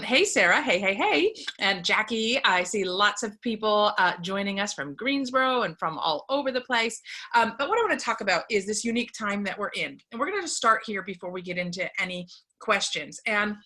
Hey, Sarah. Hey. And Jackie, I see lots of people joining us from Greensboro and from all over the place. But what I want to talk about is this unique time that we're in. And we're going to just start here before we get into any questions. And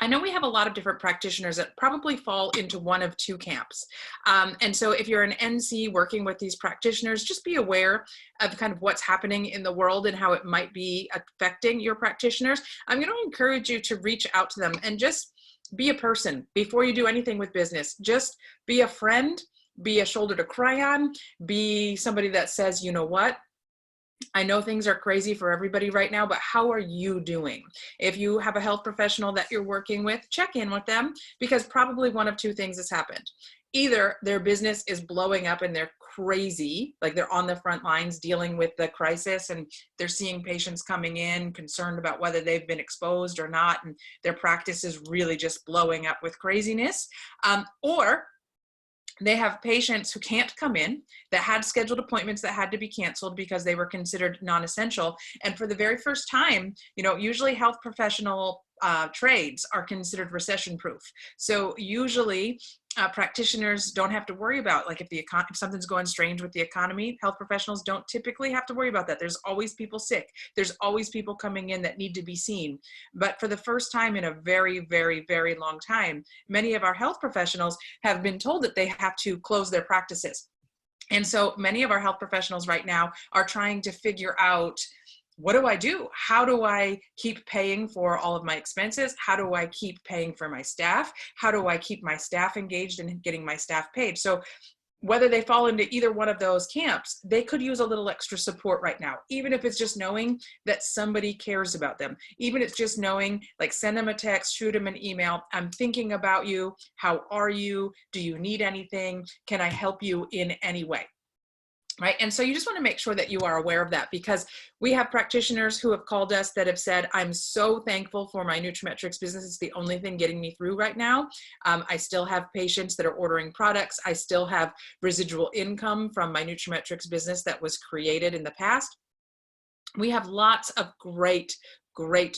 I know we have a lot of different practitioners that probably fall into one of two camps. And so if you're an NC working with these practitioners, just be aware of kind of what's happening in the world and how it might be affecting your practitioners. I'm going to encourage you to reach out to them and just be a person before you do anything with business. Just be a friend, be a shoulder to cry on, be somebody that says, you know what? I know things are crazy for everybody right now, but how are you doing? If you have a health professional that you're working with, check in with them, because probably one of two things has happened. Either their business is blowing up and they're crazy, like they're on the front lines dealing with the crisis and they're seeing patients coming in concerned about whether they've been exposed or not, and their practice is really just blowing up with craziness, or they have patients who can't come in, that had scheduled appointments that had to be canceled because they were considered non-essential. And for the very first time, usually health professional trades are considered recession proof. So usually practitioners don't have to worry about, like, if something's going strange with the economy, health professionals don't typically have to worry about that. There's always people sick. There's always people coming in that need to be seen. But for the first time in a very, very, very long time, many of our health professionals have been told that they have to close their practices. And so many of our health professionals right now are trying to figure out, what do I do? How do I keep paying for all of my expenses? How do I keep paying for my staff? How do I keep my staff engaged and getting my staff paid? So whether they fall into either one of those camps, they could use a little extra support right now, even if it's just knowing that somebody cares about them. Even if it's just knowing, like, send them a text, shoot them an email. I'm thinking about you. How are you? Do you need anything? Can I help you in any way? Right. And so you just want to make sure that you are aware of that, because we have practitioners who have called us that have said, I'm so thankful for my nutraMetrix business. It's the only thing getting me through right now. I still have patients that are ordering products. I still have residual income from my nutraMetrix business that was created in the past. We have lots of great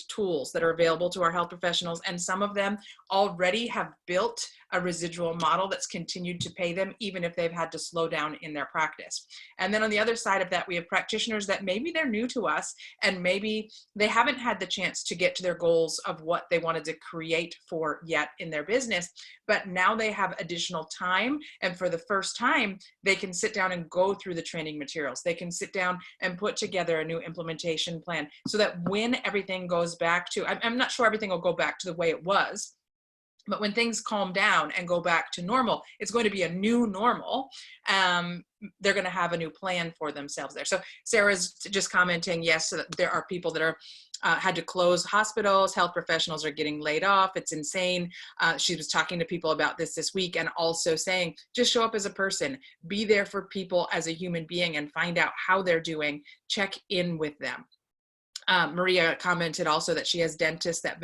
tools that are available to our health professionals, and some of them already have built a residual model that's continued to pay them even if they've had to slow down in their practice. And then on the other side of that, we have practitioners that maybe they're new to us and maybe they haven't had the chance to get to their goals of what they wanted to create for yet in their business, but now they have additional time, and for the first time they can sit down and go through the training materials. They can sit down and put together a new implementation plan so that when everything goes back to, I'm not sure everything will go back to the way it was, but when things calm down and go back to normal, it's going to be a new normal. They're going to have a new plan for themselves there. So Sarah's just commenting, yes, there are people that are had to close hospitals. Health professionals are getting laid off. It's insane. She was talking to people about this week, and also saying, just show up as a person, be there for people as a human being, and find out how they're doing. Check in with them. Maria commented also that she has dentists that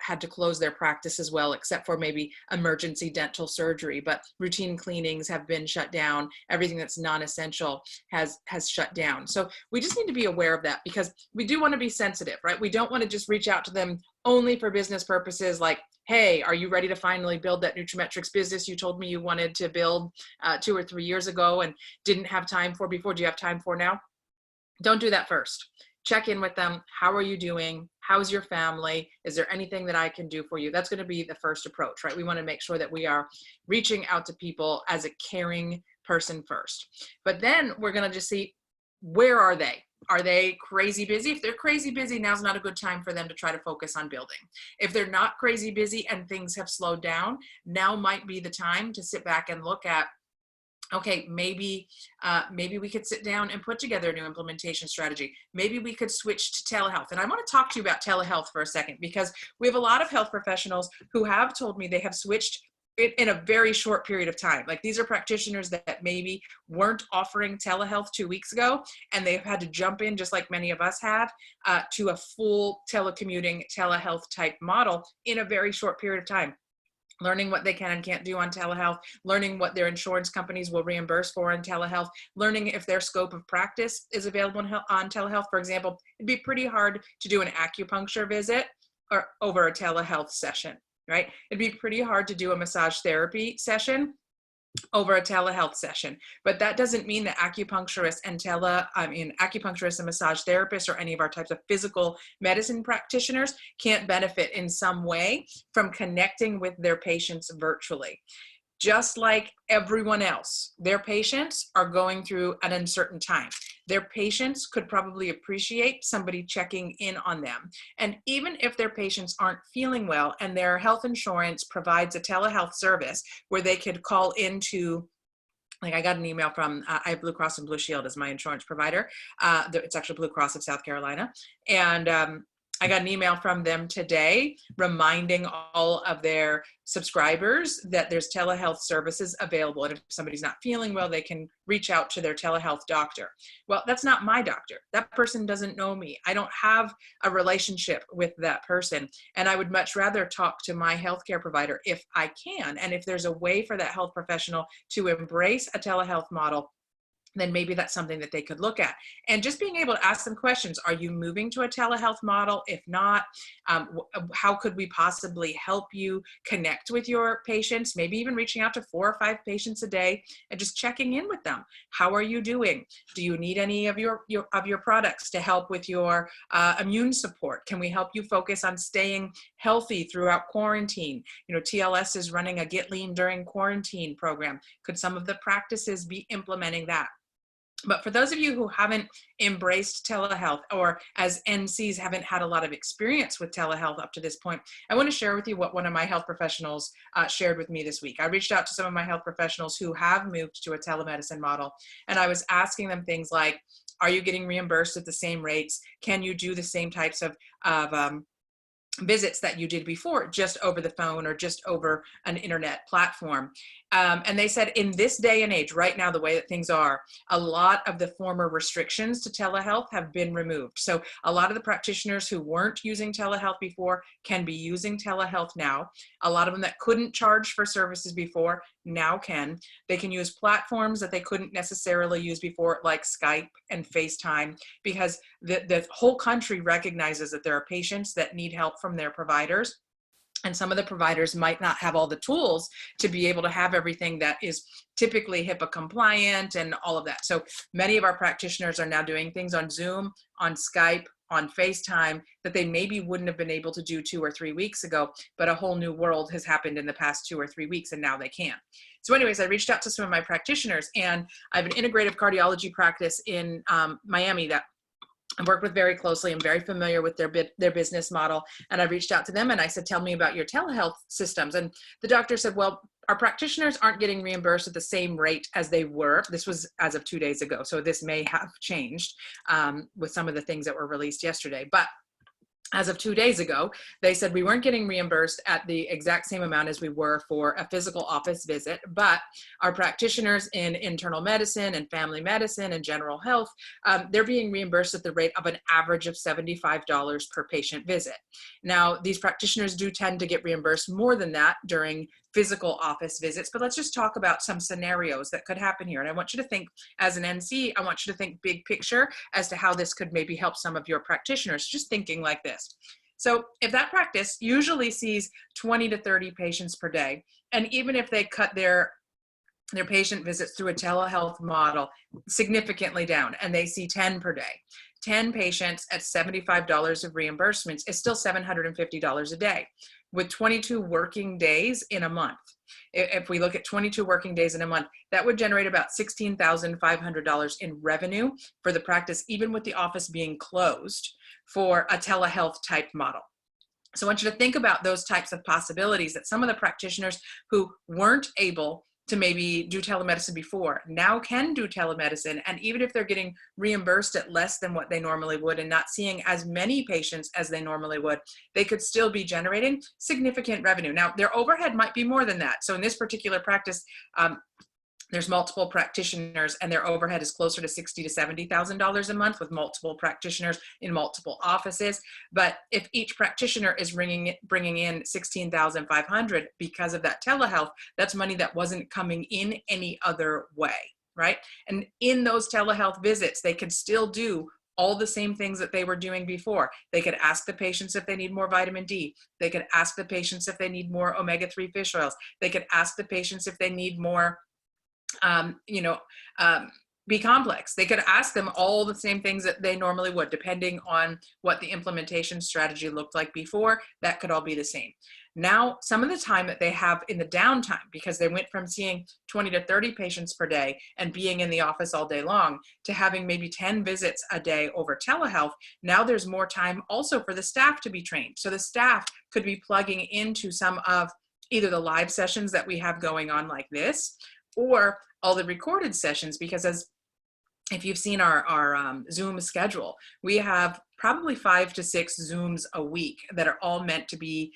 had to close their practice as well, except for maybe emergency dental surgery, but routine cleanings have been shut down. Everything that's non-essential has shut down. So we just need to be aware of that, because we do want to be sensitive, right? We don't want to just reach out to them only for business purposes, like, hey, are you ready to finally build that nutraMetrix business you told me you wanted to build 2 or 3 years ago and didn't have time for before? Do you have time for now? Don't do that first. Check in with them. How are you doing? How's your family? Is there anything that I can do for you? That's going to be the first approach, right? We want to make sure that we are reaching out to people as a caring person first. But then we're going to just see, where are they? Are they crazy busy? If they're crazy busy, now's not a good time for them to try to focus on building. If they're not crazy busy and things have slowed down, now might be the time to sit back and look at, okay, maybe we could sit down and put together a new implementation strategy. Maybe we could switch to telehealth. And I want to talk to you about telehealth for a second, because we have a lot of health professionals who have told me they have switched in a very short period of time. Like, these are practitioners that maybe weren't offering telehealth 2 weeks ago, and they've had to jump in, just like many of us have, to a full telecommuting, telehealth type model in a very short period of time. Learning what they can and can't do on telehealth, learning what their insurance companies will reimburse for on telehealth, learning if their scope of practice is available on telehealth. For example, it'd be pretty hard to do an acupuncture visit or over a telehealth session, right? It'd be pretty hard to do a massage therapy session over a telehealth session, but that doesn't mean that acupuncturists and acupuncturists and massage therapists or any of our types of physical medicine practitioners can't benefit in some way from connecting with their patients virtually. Just like everyone else, their patients are going through an uncertain time. Their patients could probably appreciate somebody checking in on them. And even if their patients aren't feeling well and their health insurance provides a telehealth service where they could call into, like I got an email from, I have Blue Cross and Blue Shield as my insurance provider. It's actually Blue Cross of South Carolina. And I got an email from them today reminding all of their subscribers that there's telehealth services available. And if somebody's not feeling well, they can reach out to their telehealth doctor. Well, that's not my doctor. That person doesn't know me. I don't have a relationship with that person. And I would much rather talk to my healthcare provider if I can. And if there's a way for that health professional to embrace a telehealth model, then maybe that's something that they could look at. And just being able to ask them questions. Are you moving to a telehealth model? If not, how could we possibly help you connect with your patients? Maybe even reaching out to 4 or 5 patients a day and just checking in with them. How are you doing? Do you need any of your products to help with your immune support? Can we help you focus on staying healthy throughout quarantine? You know, TLS is running a Get Lean During Quarantine program. Could some of the practices be implementing that? But for those of you who haven't embraced telehealth, or as NCs haven't had a lot of experience with telehealth up to this point, I want to share with you what one of my health professionals shared with me this week. I reached out to some of my health professionals who have moved to a telemedicine model, and I was asking them things like, are you getting reimbursed at the same rates? Can you do the same types of visits that you did before, just over the phone or just over an internet platform? And they said in this day and age, right now, the way that things are, a lot of the former restrictions to telehealth have been removed. So a lot of the practitioners who weren't using telehealth before can be using telehealth now. A lot of them that couldn't charge for services before now can. They can use platforms that they couldn't necessarily use before, like Skype and FaceTime, because the whole country recognizes that there are patients that need help from their providers. And some of the providers might not have all the tools to be able to have everything that is typically HIPAA compliant and all of that. So many of our practitioners are now doing things on Zoom, on Skype, on FaceTime that they maybe wouldn't have been able to do 2 or 3 weeks ago, but a whole new world has happened in the past 2 or 3 weeks, and now they can. So anyways, I reached out to some of my practitioners, and I have an integrative cardiology practice in Miami that I work with very closely. I'm very familiar with their business model. And I reached out to them and I said, tell me about your telehealth systems. And the doctor said, well, our practitioners aren't getting reimbursed at the same rate as they were. This was as of 2 days ago. So this may have changed with some of the things that were released yesterday. But as of 2 days ago, they said we weren't getting reimbursed at the exact same amount as we were for a physical office visit, but our practitioners in internal medicine and family medicine and general health, they're being reimbursed at the rate of an average of $75 per patient visit. Now, these practitioners do tend to get reimbursed more than that during physical office visits, but let's just talk about some scenarios that could happen here. And I want you to think, as an NC, I want you to think big picture as to how this could maybe help some of your practitioners, just thinking like this. So if that practice usually sees 20 to 30 patients per day, and even if they cut their patient visits through a telehealth model significantly down and they see 10 per day, 10 patients at $75 of reimbursements is still $750 a day, with 22 working days in a month. If we look at 22 working days in a month, that would generate about $16,500 in revenue for the practice, even with the office being closed, for a telehealth type model. So I want you to think about those types of possibilities that some of the practitioners who weren't able to maybe do telemedicine before now can do telemedicine. And even if they're getting reimbursed at less than what they normally would and not seeing as many patients as they normally would, they could still be generating significant revenue. Now, their overhead might be more than that. So in this particular practice, there's multiple practitioners and their overhead is closer to $60,000 to $70,000 a month with multiple practitioners in multiple offices. But if each practitioner is bringing in $16,500 because of that telehealth, that's money that wasn't coming in any other way, right? And in those telehealth visits, they could still do all the same things that they were doing before. They could ask the patients if they need more vitamin D. They could ask the patients if they need more omega-3 fish oils. They could ask the patients if they need more, you know, B complex. They could ask them all the same things that they normally would, depending on what the implementation strategy looked like before. That could all be the same. Now, some of the time that they have in the downtime, because they went from seeing 20 to 30 patients per day and being in the office all day long to having maybe 10 visits a day over telehealth, now there's more time also for the staff to be trained. So the staff could be plugging into some of either the live sessions that we have going on like this, or all the recorded sessions, because if you've seen our Zoom schedule, we have probably 5 to 6 Zooms a week that are all meant to be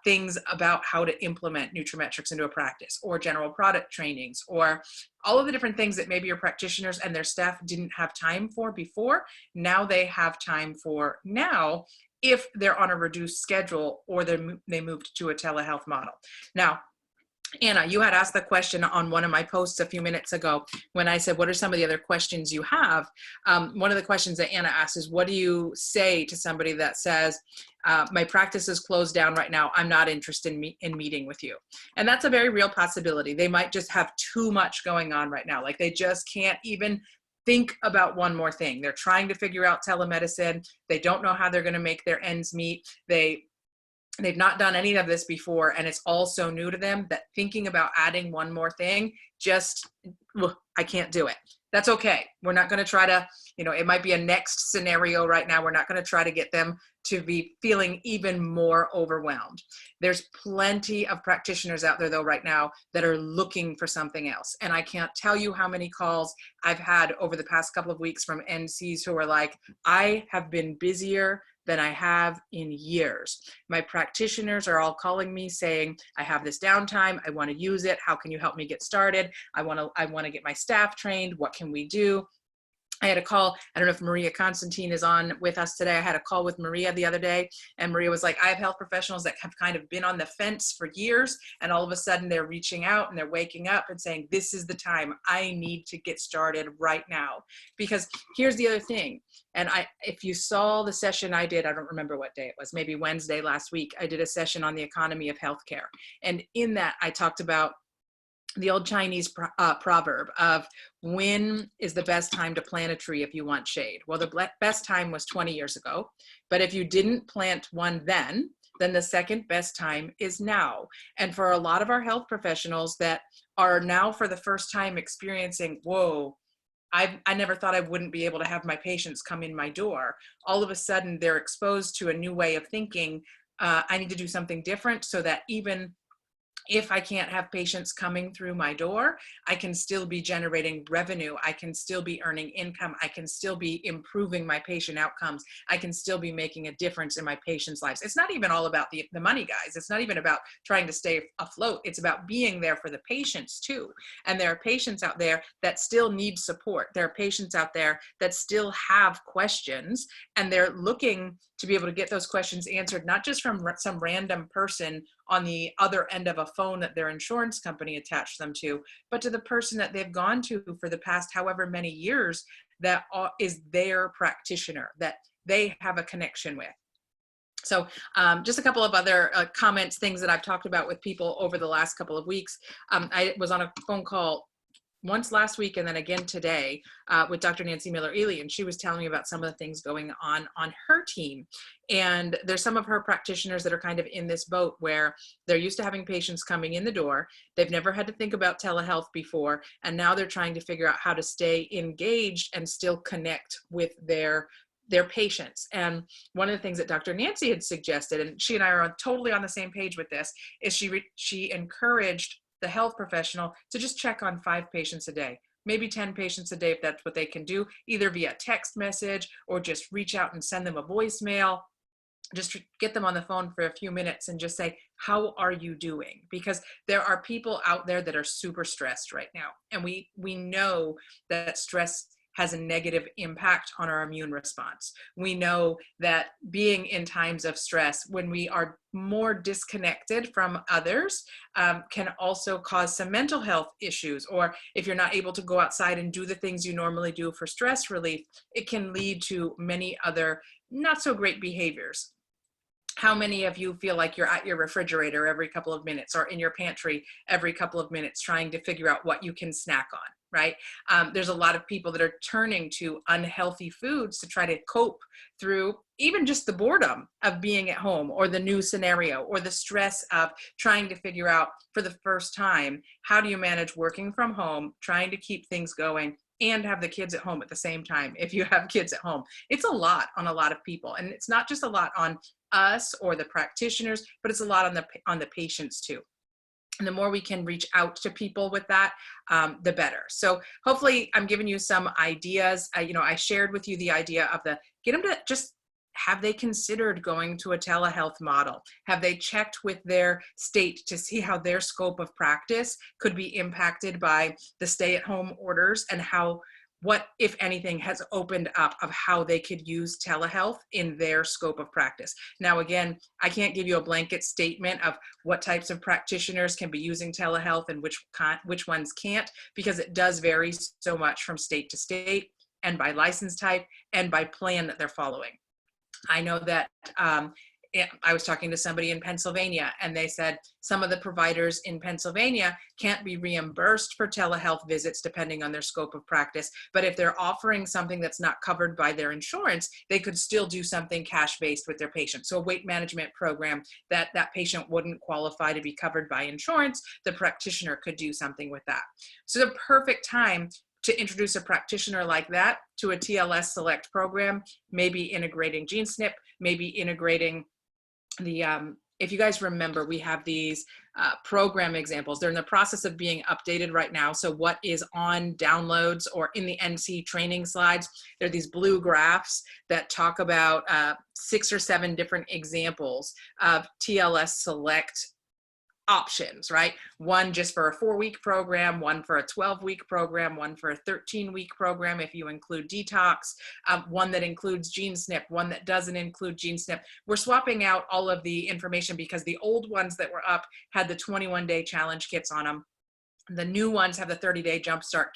things about how to implement nutraMetrix into a practice, or general product trainings, or all of the different things that maybe your practitioners and their staff didn't have time for before. Now they have time for now, if they're on a reduced schedule or they moved to a telehealth model. Now, Anna, you had asked the question on one of my posts a few minutes ago when I said, what are some of the other questions you have? One of the questions that Anna asked is, what do you say to somebody that says, my practice is closed down right now, I'm not interested in meeting with you? And that's a very real possibility. They might just have too much going on right now. Like, they just can't even think about one more thing. They're trying to figure out telemedicine. They don't know how they're going to make their ends meet. They've not done any of this before, and it's all so new to them that thinking about adding one more thing, just, I can't do it. That's okay. We're not going to try to, it might be a next scenario right now. We're not going to try to get them to be feeling even more overwhelmed. There's plenty of practitioners out there though right now that are looking for something else. And I can't tell you how many calls I've had over the past couple of weeks from NCs who are like, I have been busier than I have in years. My practitioners are all calling me saying, I have this downtime, I want to use it. How can you help me get started? I want to get my staff trained. What can we do? I had a call, I don't know if Maria Constantine is on with us today. I had a call with Maria the other day, and Maria was like, I have health professionals that have kind of been on the fence for years, and all of a sudden they're reaching out and they're waking up and saying, this is the time, I need to get started right now. Because here's the other thing, and if you saw the session I did, I don't remember what day it was, maybe Wednesday last week, I did a session on the economy of healthcare. And in that, I talked about the old Chinese proverb of, when is the best time to plant a tree if you want shade? Well, the best time was 20 years ago, but if you didn't plant one then the second best time is now. And for a lot of our health professionals that are now for the first time experiencing, whoa, I never thought I wouldn't be able to have my patients come in my door. All of a sudden they're exposed to a new way of thinking. I need to do something different so that even if I can't have patients coming through my door, I can still be generating revenue. I can still be earning income. I can still be improving my patient outcomes. I can still be making a difference in my patients' lives. It's not even all about the money, guys. It's not even about trying to stay afloat. It's about being there for the patients too. And there are patients out there that still need support. There are patients out there that still have questions, and they're looking to be able to get those questions answered, not just from some random person on the other end of a phone that their insurance company attached them to, but to the person that they've gone to for the past however many years that is their practitioner, that they have a connection with. So just a couple of other comments, things that I've talked about with people over the last couple of weeks. I was on a phone call once last week and then again today with Dr. Nancy Miller-Ely, and she was telling me about some of the things going on her team. And there's some of her practitioners that are kind of in this boat where they're used to having patients coming in the door. They've never had to think about telehealth before, and now they're trying to figure out how to stay engaged and still connect with their patients. And one of the things that Dr. Nancy had suggested, and she and I are totally on the same page with this, is she encouraged the health professional to just check on 5 patients a day, maybe 10 patients a day if that's what they can do, either via text message or just reach out and send them a voicemail. Just get them on the phone for a few minutes and just say, how are you doing? Because there are people out there that are super stressed right now. And we know that stress has a negative impact on our immune response. We know that being in times of stress, when we are more disconnected from others, can also cause some mental health issues. Or if you're not able to go outside and do the things you normally do for stress relief, it can lead to many other not so great behaviors. How many of you feel like you're at your refrigerator every couple of minutes or in your pantry every couple of minutes trying to figure out what you can snack on, right? There's a lot of people that are turning to unhealthy foods to try to cope through even just the boredom of being at home, or the new scenario, or the stress of trying to figure out for the first time, how do you manage working from home, trying to keep things going, and have the kids at home at the same time. If you have kids at home, it's a lot on a lot of people. And it's not just a lot on us or the practitioners, but it's a lot on the patients too. And the more we can reach out to people with that, the better. So hopefully I'm giving you some ideas. I shared with you the idea of get them to just, have they considered going to a telehealth model? Have they checked with their state to see how their scope of practice could be impacted by the stay-at-home orders, and what, if anything, has opened up of how they could use telehealth in their scope of practice? Now, again, I can't give you a blanket statement of what types of practitioners can be using telehealth and which ones can't, because it does vary so much from state to state, and by license type, and by plan that they're following. I know that I was talking to somebody in Pennsylvania, and they said some of the providers in Pennsylvania can't be reimbursed for telehealth visits depending on their scope of practice. But if they're offering something that's not covered by their insurance, they could still do something cash-based with their patient. So a weight management program that patient wouldn't qualify to be covered by insurance, the practitioner could do something with that. So the perfect time to introduce a practitioner like that to a TLS Select program, maybe integrating GeneSNP, maybe integrating if you guys remember, we have these program examples. They're in the process of being updated right now. So what is on downloads or in the NC training slides, there are these blue graphs that talk about 6 or 7 different examples of TLS Select options, right? One just for a 4-week program, one for a 12-week program, one for a 13-week program if you include detox, one that includes GeneSNP, one that doesn't include GeneSNP. We're swapping out all of the information because the old ones that were up had the 21-day challenge kits on them. The new ones have the 30-day jumpstart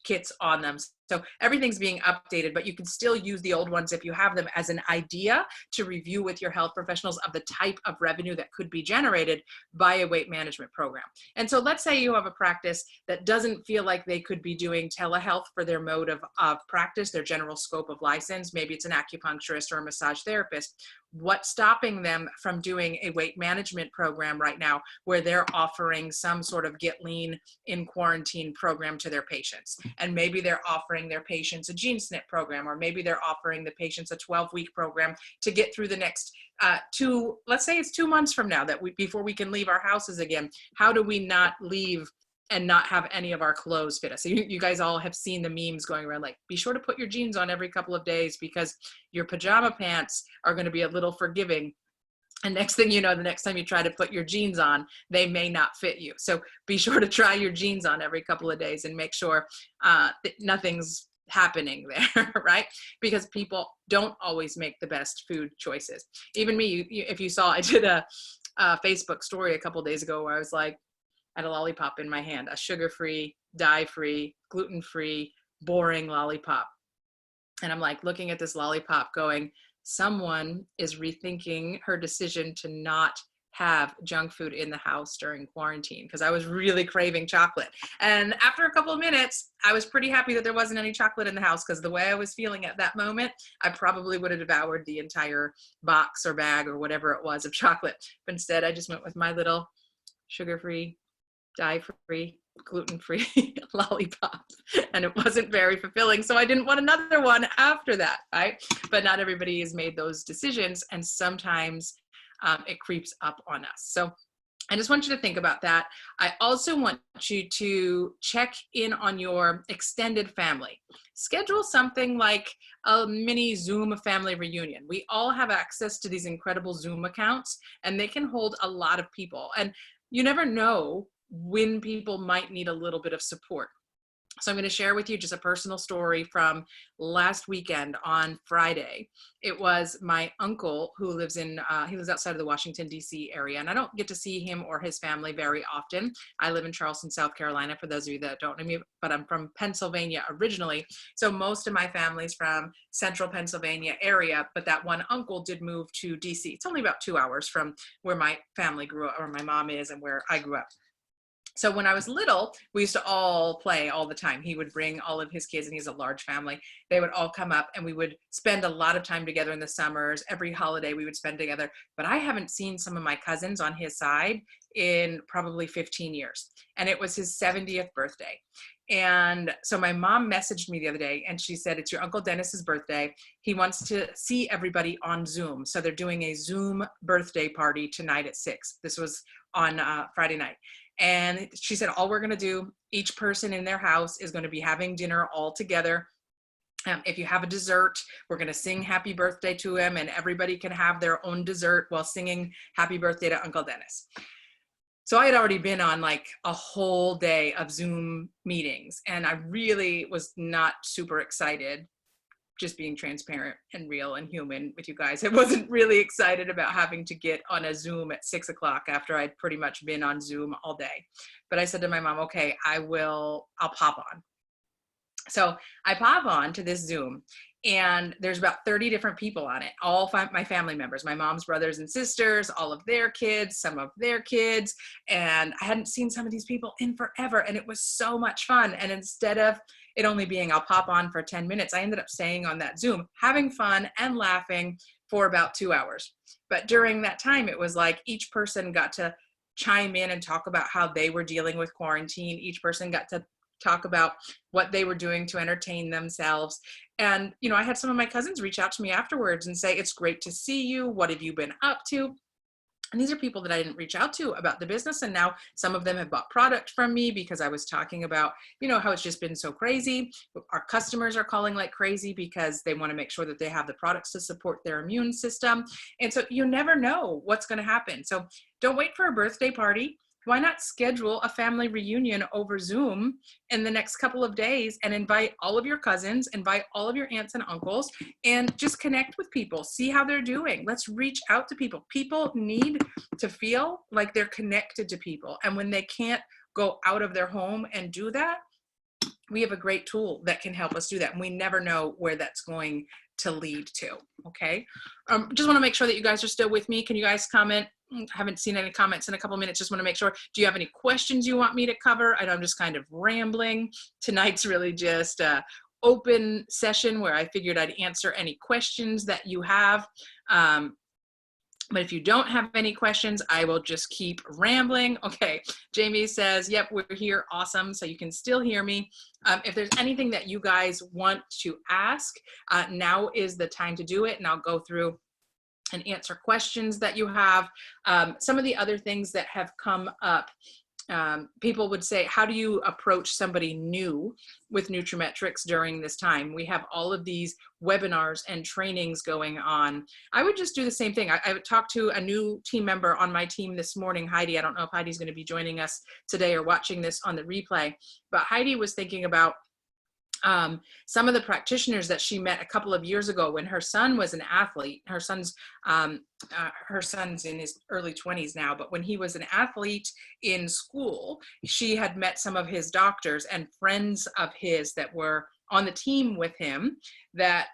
kits on them. So everything's being updated, but you can still use the old ones if you have them as an idea to review with your health professionals of the type of revenue that could be generated by a weight management program. And so let's say you have a practice that doesn't feel like they could be doing telehealth for their mode of practice, their general scope of license. Maybe it's an acupuncturist or a massage therapist. What's stopping them from doing a weight management program right now where they're offering some sort of get lean in quarantine program to their patients? And maybe they're offering their patients a GeneSNP program, or maybe they're offering the patients a 12-week program to get through the next let's say it's 2 months from now before we can leave our houses again. How do we not leave and not have any of our clothes fit us? So you guys all have seen the memes going around, like, be sure to put your jeans on every couple of days because your pajama pants are going to be a little forgiving. And next thing you know, the next time you try to put your jeans on, they may not fit you. So be sure to try your jeans on every couple of days and make sure that nothing's happening there, right? Because people don't always make the best food choices. Even me, if you saw, I did a Facebook story a couple of days ago where I was like, I had a lollipop in my hand, a sugar-free, dye-free, gluten-free, boring lollipop. And I'm like looking at this lollipop going, someone is rethinking her decision to not have junk food in the house during quarantine, because I was really craving chocolate. And after a couple of minutes, I was pretty happy that there wasn't any chocolate in the house, because the way I was feeling at that moment, I probably would have devoured the entire box or bag or whatever it was of chocolate. But instead, I just went with my little sugar-free, dye-free, gluten-free lollipop, and it wasn't very fulfilling, so I didn't want another one after that, right? But not everybody has made those decisions, and sometimes it creeps up on us. So I just want you to think about that. I also want you to check in on your extended family. Schedule something like a mini Zoom family reunion. We all have access to these incredible Zoom accounts, and they can hold a lot of people, and you never know when people might need a little bit of support. So I'm going to share with you just a personal story from last weekend on Friday. It was my uncle who lives he lives outside of the Washington, D.C. area, and I don't get to see him or his family very often. I live in Charleston, South Carolina, for those of you that don't know me, but I'm from Pennsylvania originally. So most of my family's from central Pennsylvania area, but that one uncle did move to D.C. It's only about 2 hours from where my family grew up, or my mom is, and where I grew up. So when I was little, we used to all play all the time. He would bring all of his kids, and he's a large family. They would all come up, and we would spend a lot of time together in the summers. Every holiday we would spend together. But I haven't seen some of my cousins on his side in probably 15 years. And it was his 70th birthday. And so my mom messaged me the other day, and she said, it's your Uncle Dennis's birthday. He wants to see everybody on Zoom. So they're doing a Zoom birthday party tonight at 6. This was on Friday night. And she said, all we're going to do, each person in their house is going to be having dinner all together. If you have a dessert, we're going to sing happy birthday to him, and everybody can have their own dessert while singing happy birthday to Uncle Dennis. So I had already been on like a whole day of Zoom meetings, and I really was not super excited, just being transparent and real and human with you guys. I wasn't really excited about having to get on a Zoom at 6 o'clock after I'd pretty much been on Zoom all day. But I said to my mom, okay, I'll pop on. So I pop on to this Zoom, and there's about 30 different people on it, all my family members, my mom's brothers and sisters, all of their kids, some of their kids. And I hadn't seen some of these people in forever, and it was so much fun. And instead of it only being, I'll pop on for 10 minutes, I ended up staying on that Zoom, having fun and laughing for about 2 hours. But during that time, it was like each person got to chime in and talk about how they were dealing with quarantine. Each person got to talk about what they were doing to entertain themselves. And, you know, I had some of my cousins reach out to me afterwards and say, it's great to see you. What have you been up to? And these are people that I didn't reach out to about the business. And now some of them have bought product from me because I was talking about, you know, how it's just been so crazy. Our customers are calling like crazy because they want to make sure that they have the products to support their immune system. And so you never know what's going to happen. So don't wait for a birthday party. Why not schedule a family reunion over Zoom in the next couple of days and invite all of your cousins, invite all of your aunts and uncles, and just connect with people, see how they're doing. Let's reach out to people. People need to feel like they're connected to people. And when they can't go out of their home and do that, we have a great tool that can help us do that. And we never know where that's going to lead to, okay? Just wanna make sure that you guys are still with me. Can you guys comment? I haven't seen any comments in a couple minutes. Just want to make sure. Do you have any questions you want me to cover? I know I'm just kind of rambling. Tonight's really just an open session where I figured I'd answer any questions that you have. But if you don't have any questions, I will just keep rambling. Okay, Jamie says, yep, we're here. Awesome. So you can still hear me. If there's anything that you guys want to ask, now is the time to do it. And I'll go through and answer questions that you have. Some of the other things that have come up, people would say, how do you approach somebody new with nutraMetrix during this time? We have all of these webinars and trainings going on. I would just do the same thing. I would talk to a new team member on my team this morning, Heidi. I don't know if Heidi's going to be joining us today or watching this on the replay, but Heidi was thinking about some of the practitioners that she met a couple of years ago when her son was an athlete. Her son's in his early 20s now, but when he was an athlete in school, she had met some of his doctors and friends of his that were on the team with him that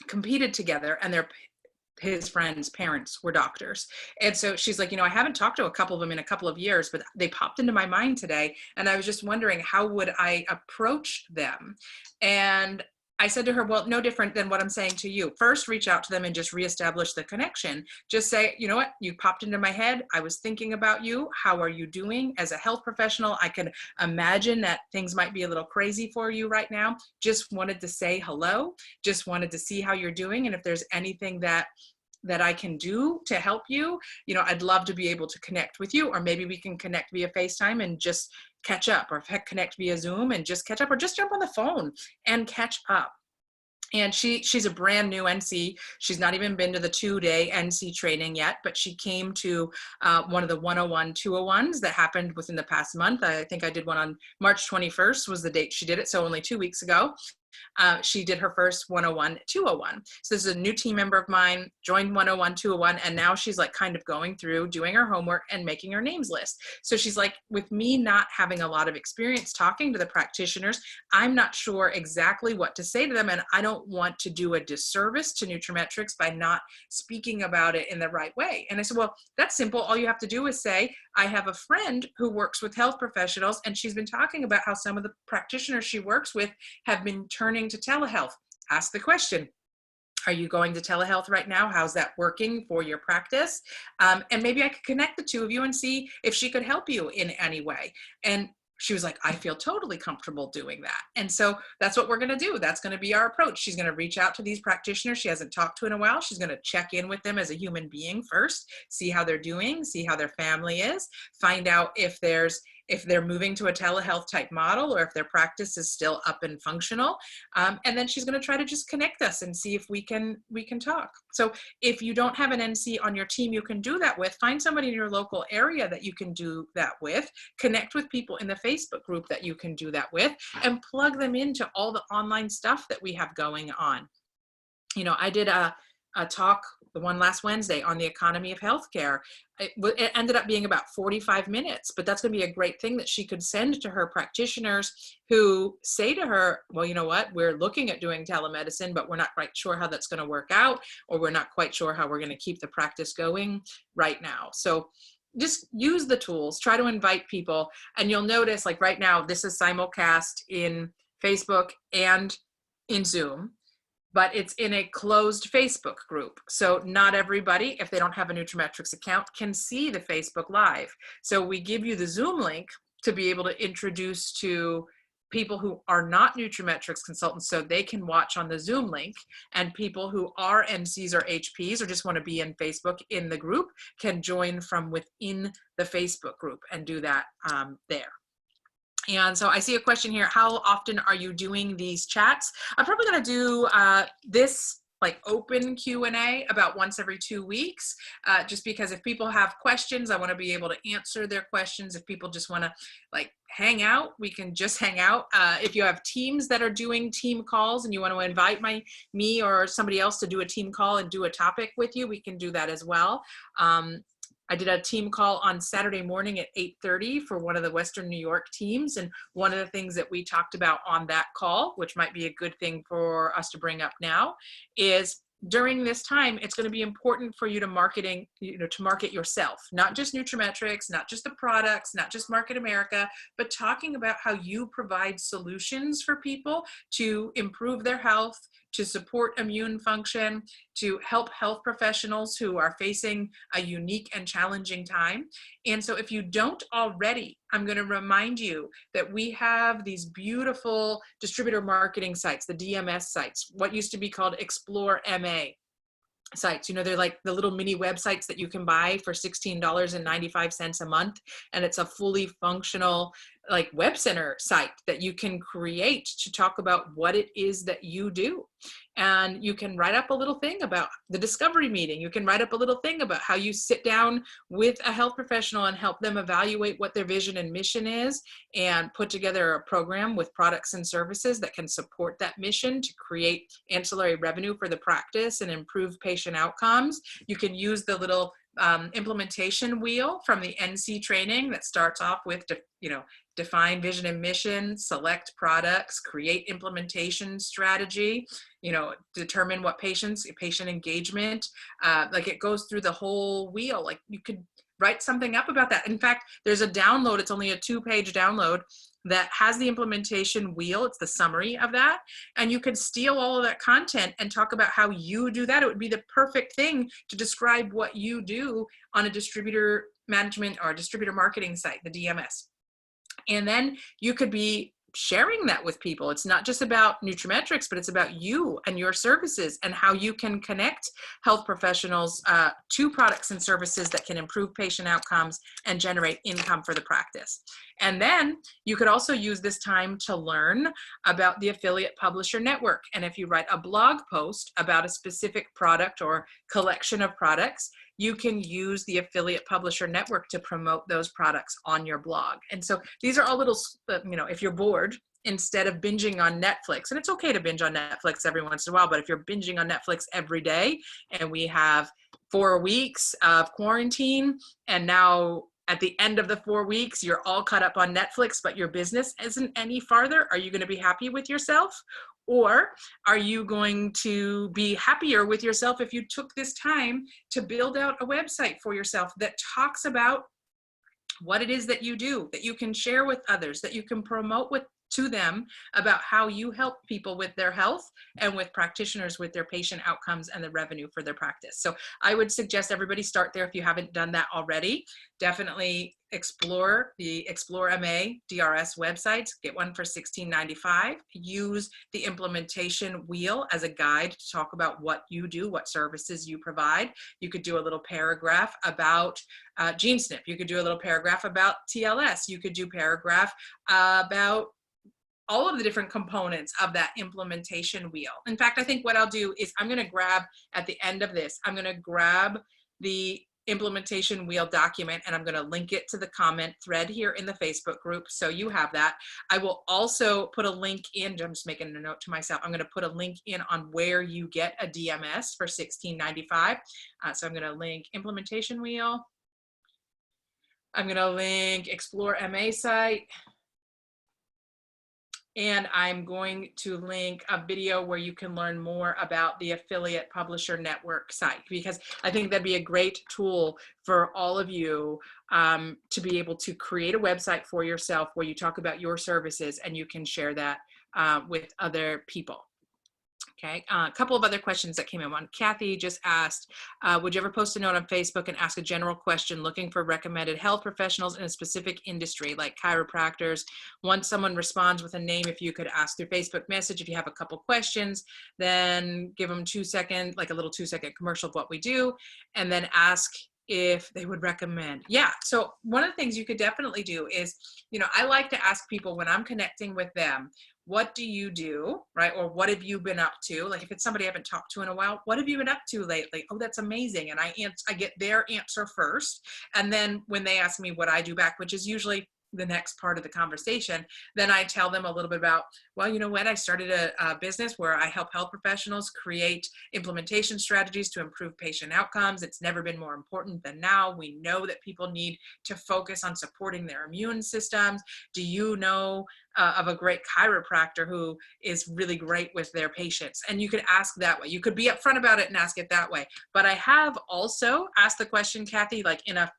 competed together, and his friends' parents were doctors. And so she's like, you know, I haven't talked to a couple of them in a couple of years, but they popped into my mind today. And I was just wondering, how would I approach them? And I said to her, well, no different than what I'm saying to you. First, reach out to them and just reestablish the connection. Just say, you know what, you popped into my head. I was thinking about you. How are you doing? As a health professional, I can imagine that things might be a little crazy for you right now. Just wanted to say hello. Just wanted to see how you're doing. And if there's anything that I can do to help you, you know, I'd love to be able to connect with you, or maybe we can connect via FaceTime and just catch up, or connect via Zoom and just catch up, or just jump on the phone and catch up. And she's a brand new NC. She's not even been to the 2-day NC training yet, but she came to one of the 101, 201s that happened within the past month. I think I did one on March 21st was the date she did it, so only 2 weeks ago. She did her first 101, 201. So this is a new team member of mine, joined 101, 201, and now she's like kind of going through, doing her homework and making her names list. So she's like, with me not having a lot of experience talking to the practitioners, I'm not sure exactly what to say to them, and I don't want to do a disservice to nutraMetrix by not speaking about it in the right way. And I said, well, that's simple. All you have to do is say, I have a friend who works with health professionals, and she's been talking about how some of the practitioners she works with have been turning to telehealth. Ask the question, are you going to telehealth right now? How's that working for your practice? And maybe I could connect the two of you and see if she could help you in any way. And she was like, I feel totally comfortable doing that. And so that's what we're going to do. That's going to be our approach. She's going to reach out to these practitioners she hasn't talked to in a while. She's going to check in with them as a human being first, see how they're doing, see how their family is, find out if they're moving to a telehealth type model or if their practice is still up and functional. And then she's going to try to just connect us and see if we can talk. So if you don't have an NC on your team you can do that with, find somebody in your local area that you can do that with, connect with people in the Facebook group that you can do that with, and plug them into all the online stuff that we have going on. You know, I did a talk, the one last Wednesday, on the economy of healthcare. It ended up being about 45 minutes, but that's going to be a great thing that she could send to her practitioners who say to her, well, you know what, we're looking at doing telemedicine, but we're not quite sure how that's going to work out, or we're not quite sure how we're going to keep the practice going right now. So just use the tools, try to invite people, and you'll notice, like right now, this is simulcast in Facebook and in Zoom, but it's in a closed Facebook group. So not everybody, if they don't have a nutraMetrix account, can see the Facebook Live. So we give you the Zoom link to be able to introduce to people who are not nutraMetrix consultants so they can watch on the Zoom link, and people who are NCs or HPs or just want to be in Facebook in the group can join from within the Facebook group and do that there. And so I see a question here, how often are you doing these chats? I'm probably going to do this like open Q&A about once every 2 weeks, just because if people have questions, I want to be able to answer their questions. If people just want to like hang out, we can just hang out. If you have teams that are doing team calls and you want to invite me or somebody else to do a team call and do a topic with you, we can do that as well. I did a team call on Saturday morning at 8:30 for one of the Western New York teams. And one of the things that we talked about on that call, which might be a good thing for us to bring up now, is during this time, it's going to be important for you to to market yourself, not just nutraMetrix, not just the products, not just Market America, but talking about how you provide solutions for people to improve their health, to support immune function, to help health professionals who are facing a unique and challenging time. And so if you don't already, I'm going to remind you that we have these beautiful distributor marketing sites, the DMS sites, what used to be called Explore MA sites. You know, they're like the little mini websites that you can buy for $16.95 a month. And it's a fully functional like web center site that you can create to talk about what it is that you do. And you can write up a little thing about the discovery meeting. You can write up a little thing about how you sit down with a health professional and help them evaluate what their vision and mission is and put together a program with products and services that can support that mission to create ancillary revenue for the practice and improve patient outcomes. You can use the little implementation wheel from the NC training that starts off with, define vision and mission, select products, create implementation strategy, determine what patient engagement, like it goes through the whole wheel. Like you could write something up about that. In fact, there's a download, it's only a 2-page download that has the implementation wheel. It's the summary of that. And you could steal all of that content and talk about how you do that. It would be the perfect thing to describe what you do on a distributor management or distributor marketing site, the DMS. And then you could be sharing that with people. It's not just about nutraMetrix, but it's about you and your services and how you can connect health professionals to products and services that can improve patient outcomes and generate income for the practice. And then you could also use this time to learn about the Affiliate Publisher Network. And if you write a blog post about a specific product or collection of products, you can use the Affiliate Publisher Network to promote those products on your blog. And so these are all little, if you're bored, instead of binging on Netflix, and it's okay to binge on Netflix every once in a while, but if you're binging on Netflix every day, and we have 4 weeks of quarantine, and now at the end of the 4 weeks, you're all caught up on Netflix, but your business isn't any farther, are you going to be happy with yourself? Or are you going to be happier with yourself if you took this time to build out a website for yourself that talks about what it is that you do, that you can share with others, that you can promote to them about how you help people with their health and with practitioners with their patient outcomes and the revenue for their practice. So I would suggest everybody start there if you haven't done that already. Definitely explore the Explore MA DRS websites. Get one for $16.95. Use the implementation wheel as a guide to talk about what you do, what services you provide. You could do a little paragraph about GeneSnip. You could do a little paragraph about TLS. You could do paragraph about all of the different components of that implementation wheel. In fact, I think what I'll do is I'm going to grab, at the end of this, I'm going to grab the implementation wheel document and I'm going to link it to the comment thread here in the Facebook group. So you have that. I will also put a link in, I'm just making a note to myself, I'm going to put a link in on where you get a DMS for $16.95. So I'm going to link implementation wheel. I'm going to link Explore MA site. And I'm going to link a video where you can learn more about the Affiliate Publisher Network site, because I think that'd be a great tool for all of you to be able to create a website for yourself where you talk about your services and you can share that with other people. Okay, a couple of other questions that came in. One, Kathy just asked, would you ever post a note on Facebook and ask a general question looking for recommended health professionals in a specific industry like chiropractors? Once someone responds with a name, if you could ask through Facebook message, if you have a couple questions, then give them 2 second, like a little 2-second commercial of what we do, and then ask if they would recommend. Yeah, so one of the things you could definitely do is, I like to ask people when I'm connecting with them, what do you do, right? Or what have you been up to? Like if it's somebody I haven't talked to in a while, what have you been up to lately? Oh, that's amazing. And I get their answer first. And then when they ask me what I do back, which is usually the next part of the conversation, then I tell them a little bit about, well, you know what, I started a business where I help health professionals create implementation strategies to improve patient outcomes. It's never been more important than now. We know that people need to focus on supporting their immune systems. Do you know of a great chiropractor who is really great with their patients? And you could ask that way. You could be upfront about it and ask it that way. But I have also asked the question, Kathy, like in a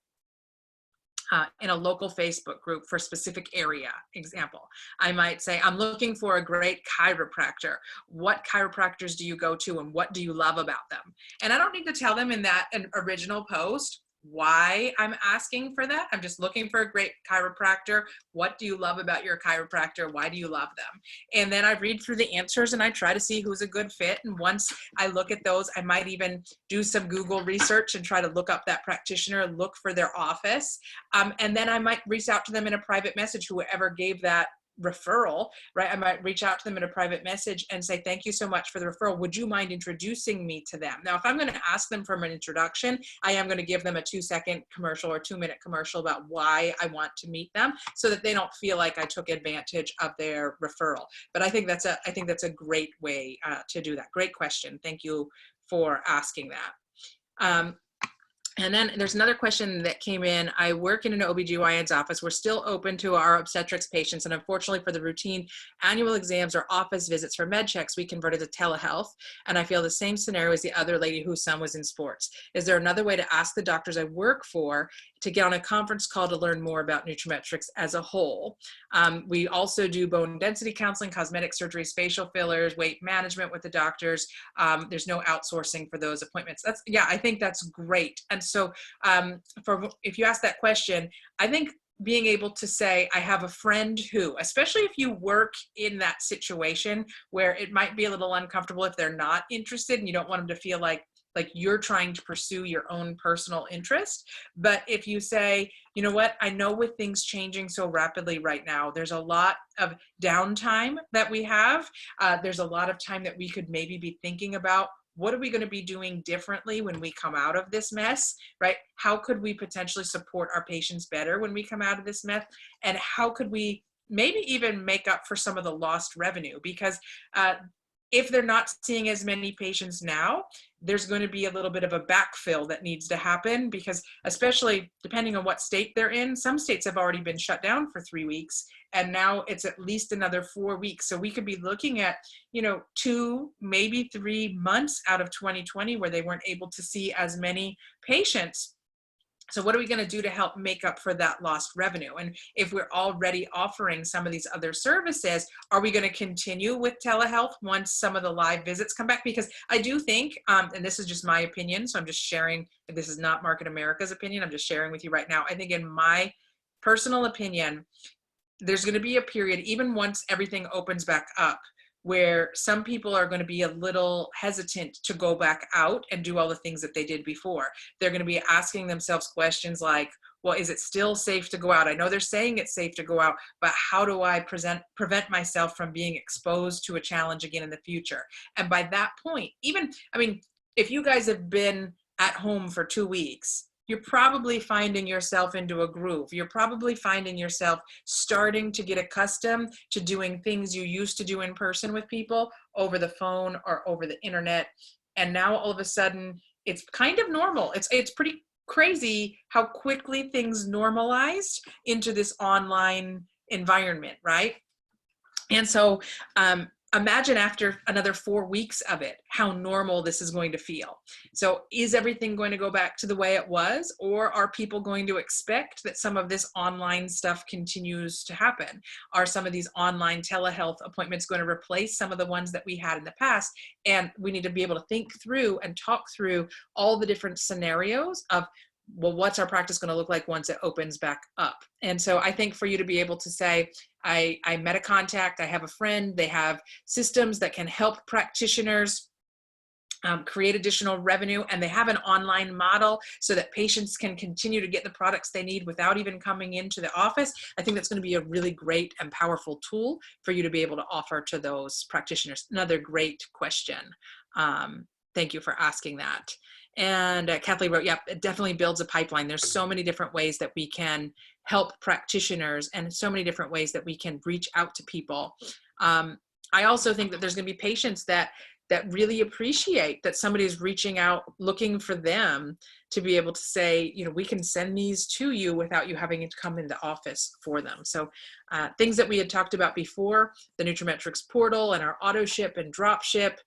local Facebook group for a specific area. Example, I might say, I'm looking for a great chiropractor. What chiropractors do you go to and what do you love about them? And I don't need to tell them in that original post why I'm asking for that. I'm just looking for a great chiropractor. What do you love about your chiropractor? Why do you love them? And then I read through the answers and I try to see who's a good fit. And once I look at those, I might even do some Google research and try to look up that practitioner, look for their office. And then I might reach out to them in a private message, whoever gave that referral, right? I might reach out to them in a private message and say, thank you so much for the referral. Would you mind introducing me to them? Now, if I'm going to ask them for an introduction, I am going to give them a 2-second commercial or 2-minute commercial about why I want to meet them so that they don't feel like I took advantage of their referral. But I think that's a great way to do that. Great question. Thank you for asking that. And then there's another question that came in. I work in an OBGYN's office. We're still open to our obstetrics patients. And unfortunately for the routine annual exams or office visits for med checks, we converted to telehealth. And I feel the same scenario as the other lady whose son was in sports. Is there another way to ask the doctors I work for to get on a conference call to learn more about nutraMetrix as a whole? We also do bone density counseling, cosmetic surgeries, facial fillers, weight management with the doctors. There's no outsourcing for those appointments. I think that's great. And so if you ask that question, I think being able to say, I have a friend who, especially if you work in that situation where it might be a little uncomfortable if they're not interested and you don't want them to feel like you're trying to pursue your own personal interest. But if you say, you know what, I know with things changing so rapidly right now, there's a lot of downtime that we have. There's a lot of time that we could maybe be thinking about, what are we going to be doing differently when we come out of this mess, right? How could we potentially support our patients better when we come out of this mess? And how could we maybe even make up for some of the lost revenue? Because if they're not seeing as many patients now, there's going to be a little bit of a backfill that needs to happen, because especially depending on what state they're in, some states have already been shut down for 3 weeks, and now it's at least another 4 weeks. So we could be looking at, 2, maybe 3 months out of 2020 where they weren't able to see as many patients. So what are we going to do to help make up for that lost revenue? And if we're already offering some of these other services, are we going to continue with telehealth once some of the live visits come back? Because I do think, and this is just my opinion, so I'm just sharing, this is not Market America's opinion, I'm just sharing with you right now. I think in my personal opinion, there's going to be a period, even once everything opens back up, where some people are going to be a little hesitant to go back out and do all the things that they did before. They're going to be asking themselves questions like, well, is it still safe to go out? I know they're saying it's safe to go out, but how do I prevent myself from being exposed to a challenge again in the future? And by that point, if you guys have been at home for 2 weeks, you're probably finding yourself into a groove. You're probably finding yourself starting to get accustomed to doing things you used to do in person with people over the phone or over the internet. And now all of a sudden it's kind of normal. It's pretty crazy how quickly things normalized into this online environment, right? And so imagine after another 4 weeks of it, how normal this is going to feel. So is everything going to go back to the way it was, or are people going to expect that some of this online stuff continues to happen? Are some of these online telehealth appointments going to replace some of the ones that we had in the past? And we need to be able to think through and talk through all the different scenarios of, well, what's our practice going to look like once it opens back up? And so I think for you to be able to say, I met a contact, I have a friend, they have systems that can help practitioners create additional revenue, and they have an online model so that patients can continue to get the products they need without even coming into the office. I think that's going to be a really great and powerful tool for you to be able to offer to those practitioners. Another great question. Thank you for asking that. And Kathleen wrote, yep, it definitely builds a pipeline. There's so many different ways that we can help practitioners and so many different ways that we can reach out to people. I also think that there's going to be patients that really appreciate that somebody's reaching out looking for them to be able to say, we can send these to you without you having to come into office for them. So things that we had talked about before, the nutraMetrix portal and our auto ship and drop ship,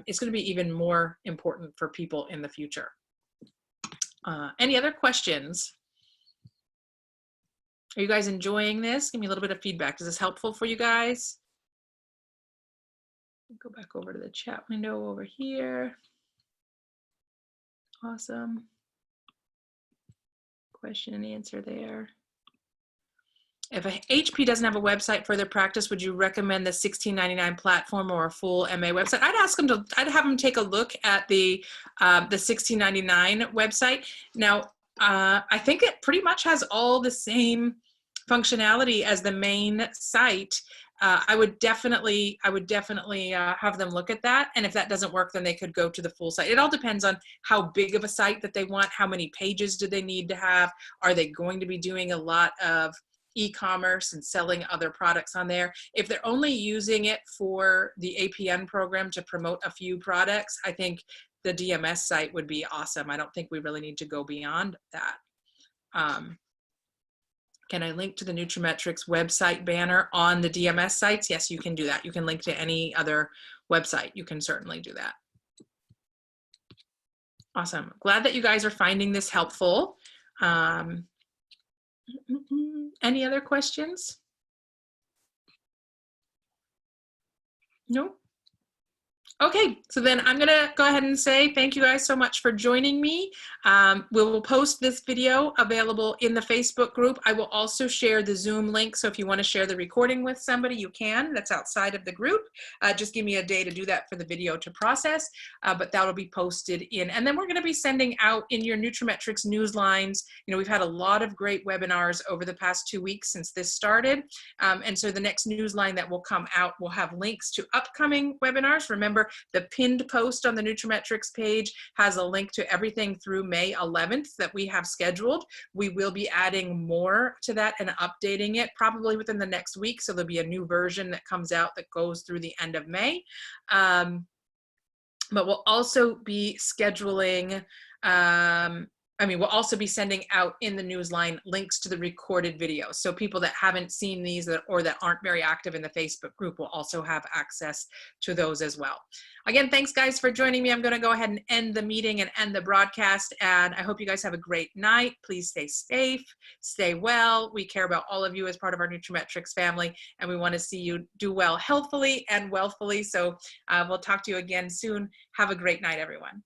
is going to be even more important for people in the future. Any other questions? Are you guys enjoying this? Give me a little bit of feedback. Is this helpful for you guys? Go back over to the chat window over here. Awesome. Question and answer there. If a HP doesn't have a website for their practice, would you recommend the $16.99 platform or a full MA website? I'd have them take a look at the $16.99 website. Now, I think it pretty much has all the same functionality as the main site. I would definitely have them look at that. And if that doesn't work, then they could go to the full site. It all depends on how big of a site that they want. How many pages do they need to have? Are they going to be doing a lot of e-commerce and selling other products on there? If they're only using it for the APN program to promote a few products, I think the DMS site would be awesome. I don't think we really need to go beyond that. Can I link to the nutraMetrix website banner on the DMS sites? Yes, you can do that. You can link to any other website. You can certainly do that. Awesome. Glad that you guys are finding this helpful. Any other questions? Nope. Okay, so then I'm gonna go ahead and say thank you guys so much for joining me. We will post this video available in the Facebook group. I will also share the Zoom link, so if you want to share the recording with somebody, you can. That's outside of the group. Just give me a day to do that for the video to process, but that'll be posted in. And then we're gonna be sending out in your nutraMetrix news lines. You know, we've had a lot of great webinars over the past 2 weeks since this started. And so the next news line that will come out will have links to upcoming webinars. Remember, the pinned post on the nutraMetrix page has a link to everything through May 11th that we have scheduled. We will be adding more to that and updating it probably within the next week. So there'll be a new version that comes out that goes through the end of May. But we'll also be scheduling, we'll also be sending out in the newsline links to the recorded videos. So people that haven't seen these or that aren't very active in the Facebook group will also have access to those as well. Again, thanks guys for joining me. I'm gonna go ahead and end the meeting and end the broadcast. And I hope you guys have a great night. Please stay safe, stay well. We care about all of you as part of our nutraMetrix family, and we wanna see you do well healthfully and wealthfully. So we'll talk to you again soon. Have a great night, everyone.